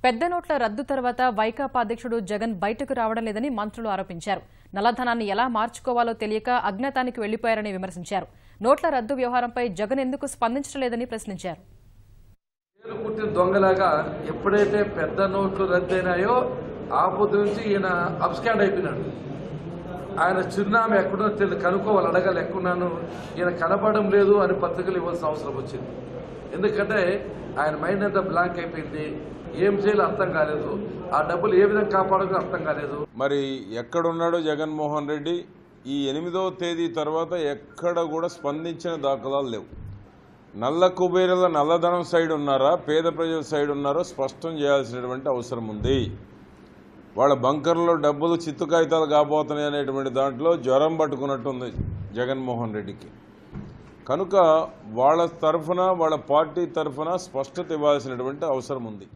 పెద్ద నోట్ల రద్దు తర్వాత వైకాపా అధ్యక్షుడు జగన్ బయటకు రావడం లేదని మంత్రులు ఆరోపించారు. నల్లధనాన్ని ఎలా మార్చుకోవాలో తెలియక అజ్ఞాతానికి వెళ్లిపోయారని విమర్శించారు. నోట్ల రద్దు వ్యవహారంపై జగన్ ఎందుకు స్పందించలేదని ప్రశ్నించారు. దొంగలాగా ఎప్పుడైతే పెద్ద నోట్లు రద్దయినాయో ఆ పొద్దు నుంచి ఈయన అబ్స్కాండ్ అయిపోయినాడు. ఆయన చిరునామా ఎక్కడో కనుక్కోవాలి, అడగాలి ఎక్కడున్నాను, ఈయన కనపడడం లేదు అని పత్రికలు ఇవ్వాల్సిన అవసరం వచ్చింది. ఎందుకంటే ఆయన మైండ్ అంతా బ్లాంక్ అయిపోయింది. ఏం చేయాలో అర్థం కాలేదు, ఆ డబ్బులు ఏ విధంగా కాపాడాలో అర్థం కాలేదు. మరి ఎక్కడున్నాడో జగన్మోహన్ రెడ్డి ఈ 8వ తేదీ తర్వాత ఎక్కడ కూడా స్పందించిన దాఖలాలు లేవు. నల్ల కుబేరుల నల్లధనం సైడ్ ఉన్నారా, పేద ప్రజల సైడ్ ఉన్నారో స్పష్టం చేయాల్సినటువంటి అవసరం ఉంది. వాళ్ళ బంకర్లో డబ్బులు చిత్తు కాగితాలు కాబోతున్నాయి అనేటువంటి దాంట్లో జ్వరం పట్టుకున్నట్టుంది జగన్మోహన్ రెడ్డికి. కనుక వాళ్ళ తరఫున, వాళ్ళ పార్టీ తరఫున స్పష్టత ఇవ్వాల్సినటువంటి అవసరం ఉంది.